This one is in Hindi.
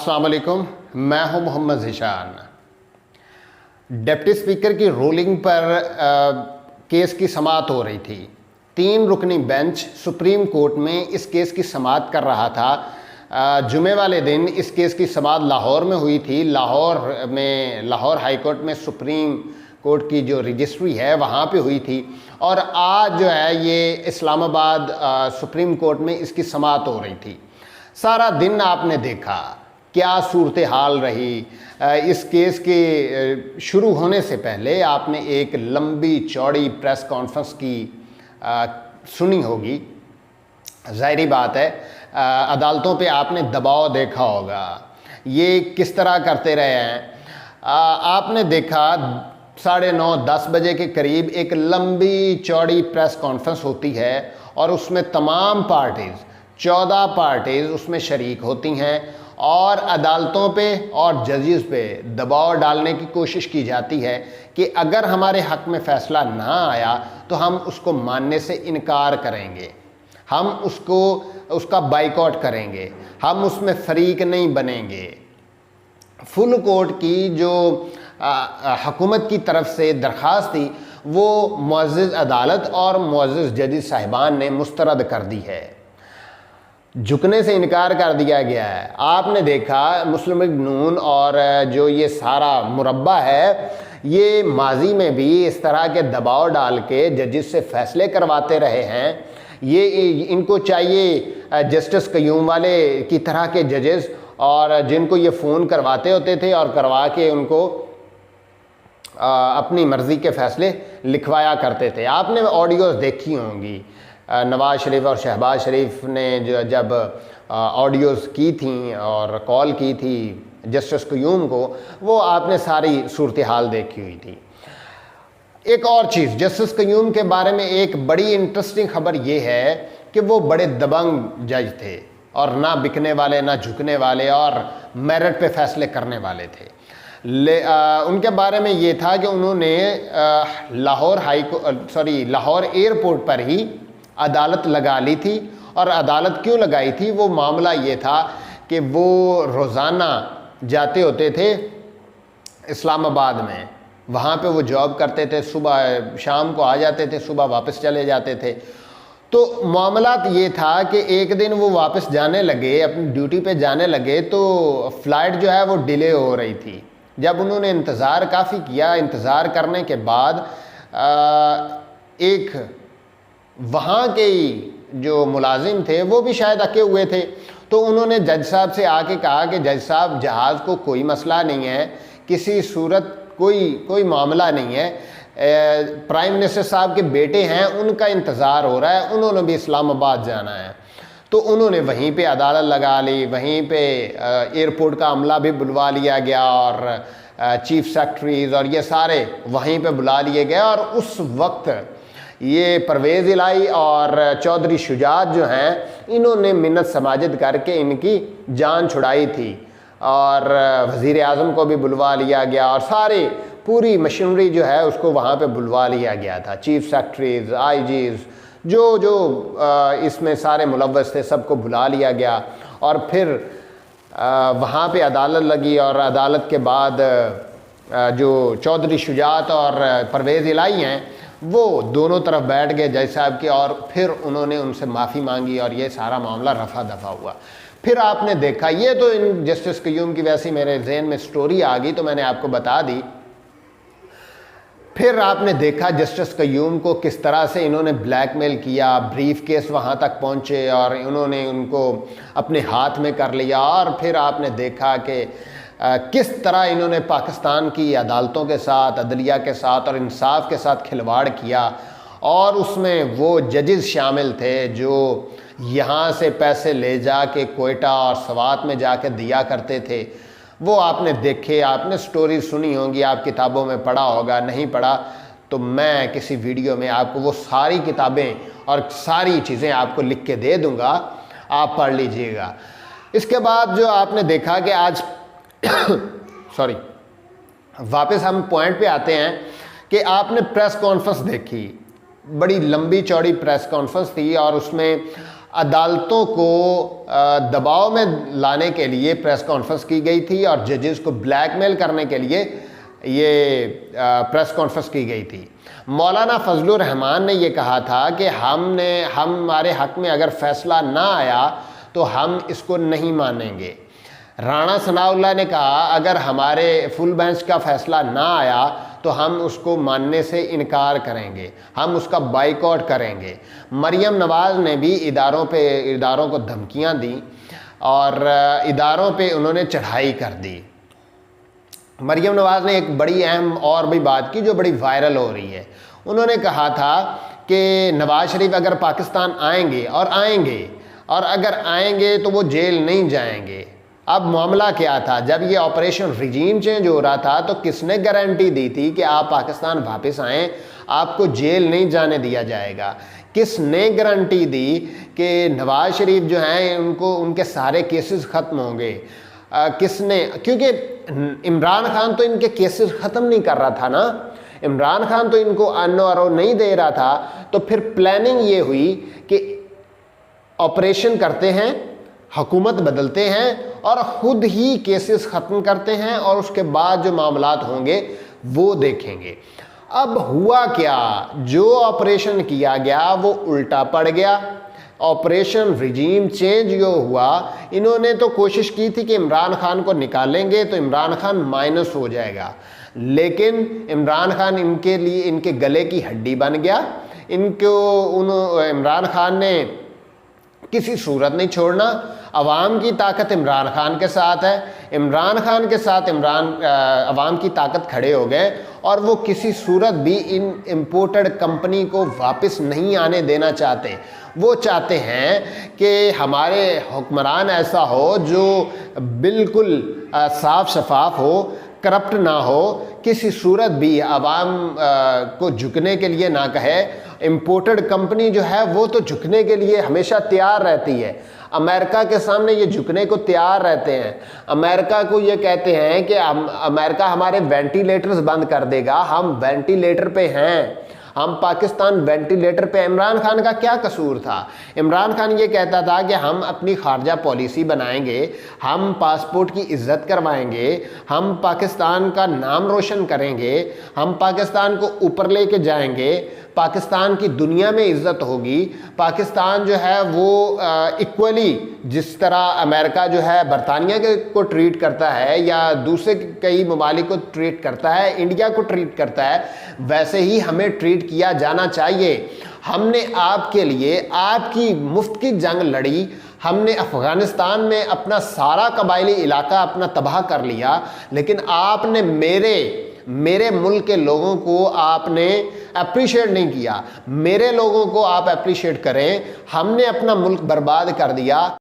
अस्सलाम वालेकुम, मैं हूं मोहम्मद ज़ीशान। डिप्टी स्पीकर की रूलिंग पर केस की समाअत हो रही थी। 3 रुकनी बेंच सुप्रीम कोर्ट में इस केस की समाअत कर रहा था। जुमे वाले दिन इस केस की समाअत लाहौर में हुई थी। लाहौर हाई कोर्ट में सुप्रीम कोर्ट की जो रजिस्ट्री है वहाँ पे हुई थी, और आज जो है ये इस्लामाबाद सुप्रीम कोर्ट में इसकी समाअत हो रही थी। सारा दिन आपने देखा क्या सूरत हाल रही। इस केस के शुरू होने से पहले आपने एक लंबी चौड़ी प्रेस कॉन्फ्रेंस की सुनी होगी। ज़ाहिरी बात है, अदालतों पे आपने दबाव देखा होगा, ये किस तरह करते रहे हैं। आपने देखा 9:30-10 बजे के करीब एक लंबी चौड़ी प्रेस कॉन्फ्रेंस होती है और उसमें तमाम पार्टीज़ 14 पार्टीज़ उसमें शरीक होती हैं और अदालतों पे और जजेस पे दबाव डालने की कोशिश की जाती है कि अगर हमारे हक़ में फ़ैसला ना आया तो हम उसको मानने से इनकार करेंगे, हम उसका बाइकआउट करेंगे, हम उसमें फ़रीक नहीं बनेंगे। फुल कोर्ट की जो हुकूमत की तरफ से दरख्वास्त थी वो मुअज़्ज़िज़ अदालत और मुअज़्ज़िज़ जजेस साहिबान ने मुस्तरद कर दी है, झुकने से इनकार कर दिया गया है। आपने देखा मुस्लिम लीग नून और जो ये सारा मुरब्बा है ये माजी में भी इस तरह के दबाव डाल के जजेस से फ़ैसले करवाते रहे हैं। ये इनको चाहिए जस्टिस क़य्यूम वाले की तरह के जजेस, और जिनको ये फ़ोन करवाते होते थे और करवा के उनको अपनी मर्ज़ी के फ़ैसले लिखवाया करते थे। आपने ऑडियोज़ देखी होंगी, नवाज़ शरीफ और शहबाज शरीफ ने जब ऑडियोज़ की थी और कॉल की थी जस्टिस क़य्यूम को, वो आपने सारी सूरत हाल देखी हुई थी। एक और चीज़, जस्टिस क़य्यूम के बारे में एक बड़ी इंटरेस्टिंग खबर ये है कि वो बड़े दबंग जज थे और ना बिकने वाले ना झुकने वाले और मेरिट पे फ़ैसले करने वाले थे। उनके बारे में ये था कि उन्होंने लाहौर एयरपोर्ट पर ही अदालत लगा ली थी। और अदालत क्यों लगाई थी, वो मामला ये था कि वो रोज़ाना जाते होते थे इस्लामाबाद में, वहाँ पे वो जॉब करते थे, सुबह शाम को आ जाते थे, सुबह वापस चले जाते थे। तो मामला ये था कि एक दिन वो वापस जाने लगे, अपनी ड्यूटी पे जाने लगे, तो फ़्लाइट जो है वो डिले हो रही थी। जब उन्होंने इंतज़ार काफ़ी किया, इंतज़ार करने के बाद एक वहाँ के जो मुलाजिम थे वो भी शायद अके हुए थे, तो उन्होंने जज साहब से आके कहा कि जज साहब जहाज़ को कोई मसला नहीं है, किसी सूरत कोई मामला नहीं है, प्राइम मिनिस्टर साहब के बेटे हैं उनका इंतज़ार हो रहा है, उन्होंने भी इस्लामाबाद जाना है। तो उन्होंने वहीं पे अदालत लगा ली, वहीं पे एयरपोर्ट का अमला भी बुलवा लिया गया और चीफ सेक्रेटरीज़ और ये सारे वहीं पे बुला लिए गए। और उस वक्त ये परवेज़ इलाही और चौधरी शुजात जो हैं इन्होंने मिन्नत समाजत करके इनकी जान छुड़ाई थी, और वज़ीर आज़म को भी बुलवा लिया गया और सारे पूरी मशीनरी जो है उसको वहाँ पे बुलवा लिया गया था। चीफ सेक्रेटरीज़, आईजीज़, जो इसमें सारे मुलव्वस थे सबको बुला लिया गया। और फिर वहाँ पे अदालत लगी और अदालत के बाद जो चौधरी शुजात और परवेज़ इलाही हैं वो दोनों तरफ बैठ गए जज साहब के, और फिर उन्होंने उनसे माफ़ी मांगी और ये सारा मामला रफा दफा हुआ। फिर आपने देखा, ये तो इन जस्टिस क़य्यूम की वैसे मेरे जहन में स्टोरी आ गई तो मैंने आपको बता दी। फिर आपने देखा जस्टिस क़य्यूम को किस तरह से इन्होंने ब्लैकमेल किया, ब्रीफ केस वहाँ तक पहुँचे और इन्होंने उनको अपने हाथ में कर लिया। और फिर आपने देखा कि किस तरह इन्होंने पाकिस्तान की अदालतों के साथ, अदलिया के साथ और इंसाफ के साथ खिलवाड़ किया। और उसमें वो जजेस शामिल थे जो यहाँ से पैसे ले जा के कोयटा और सवात में जाके दिया करते थे। वो आपने देखे, आपने स्टोरी सुनी होंगी, आप किताबों में पढ़ा होगा, नहीं पढ़ा तो मैं किसी वीडियो में आपको वो सारी किताबें और सारी चीज़ें आपको लिख के दे दूँगा, आप पढ़ लीजिएगा। इसके बाद जो आपने देखा कि आज वापस हम पॉइंट पे आते हैं कि आपने प्रेस कॉन्फ्रेंस देखी, बड़ी लंबी चौड़ी प्रेस कॉन्फ्रेंस थी और उसमें अदालतों को दबाव में लाने के लिए प्रेस कॉन्फ्रेंस की गई थी और जजेस को ब्लैकमेल करने के लिए ये प्रेस कॉन्फ्रेंस की गई थी। मौलाना फजलुर रहमान ने ये कहा था कि हमारे हक में अगर फैसला ना आया तो हम इसको नहीं मानेंगे। राणा सनाउल्लाह ने कहा अगर हमारे फुल बेंच का फैसला ना आया तो हम उसको मानने से इनकार करेंगे, हम उसका बाइकआउट करेंगे। मरियम नवाज़ ने भी इदारों को धमकियां दी और इदारों पे उन्होंने चढ़ाई कर दी। मरियम नवाज़ ने एक बड़ी अहम और भी बात की जो बड़ी वायरल हो रही है। उन्होंने कहा था कि नवाज़ शरीफ अगर पाकिस्तान आएंगे और अगर आएंगे तो वो जेल नहीं जाएंगे। अब मामला क्या था, जब ये ऑपरेशन रिजीम चेंज हो रहा था तो किसने गारंटी दी थी कि आप पाकिस्तान वापस आएँ, आपको जेल नहीं जाने दिया जाएगा? किसने गारंटी दी कि नवाज़ शरीफ जो हैं उनके सारे केसेस ख़त्म होंगे? किसने? क्योंकि इमरान खान तो इनके केसेस ख़त्म नहीं कर रहा था ना, इमरान खान तो इनको अनो नहीं दे रहा था। तो फिर प्लानिंग ये हुई कि ऑपरेशन करते हैं, हुकूमत बदलते हैं और ख़ुद ही केसेस ख़त्म करते हैं और उसके बाद जो मामलात होंगे वो देखेंगे। अब हुआ क्या, जो ऑपरेशन किया गया वो उल्टा पड़ गया। ऑपरेशन रिजीम चेंज जो हुआ, इन्होंने तो कोशिश की थी कि इमरान खान को निकालेंगे तो इमरान खान माइनस हो जाएगा, लेकिन इमरान खान इनके लिए इनके गले की हड्डी बन गया। इमरान खान ने किसी सूरत नहीं छोड़ना। अवाम की ताकत इमरान खान के साथ है, इमरान खान के साथ अवाम की ताकत खड़े हो गए और वो किसी सूरत भी इन इम्पोर्टेड कंपनी को वापस नहीं आने देना चाहते। वो चाहते हैं कि हमारे हुक्मरान ऐसा हो जो बिल्कुल साफ शफाफ हो, करप्ट ना हो, किसी सूरत भी आवाम को झुकने के लिए ना कहे। इम्पोर्टेड कंपनी जो है वो तो झुकने के लिए हमेशा तैयार रहती है, अमेरिका के सामने ये झुकने को तैयार रहते हैं। अमेरिका को ये कहते हैं कि अमेरिका हमारे वेंटिलेटर्स बंद कर देगा, हम वेंटिलेटर पे हैं, हम पाकिस्तान वेंटिलेटर पे। इमरान खान का क्या कसूर था? इमरान खान ये कहता था कि हम अपनी खारजा पॉलिसी बनाएंगे, हम पासपोर्ट की इज्जत करवाएंगे, हम पाकिस्तान का नाम रोशन करेंगे, हम पाकिस्तान को ऊपर लेके जाएंगे, पाकिस्तान की दुनिया में इज्जत होगी। पाकिस्तान जो है वो इक्वली जिस तरह अमेरिका जो है बरतानिया को ट्रीट करता है या दूसरे कई ममालिक को ट्रीट करता है, इंडिया को ट्रीट करता है, वैसे ही हमें ट्रीट किया जाना चाहिए। हमने आपके लिए आपकी मुफ्त की जंग लड़ी, हमने अफ़गानिस्तान में अपना सारा कबायली इलाका अपना तबाह कर लिया, लेकिन आपने मेरे मुल्क के लोगों को आपने अप्रिशिएट नहीं किया। मेरे लोगों को आप अप्रिशिएट करें। हमने अपना मुल्क बर्बाद कर दिया।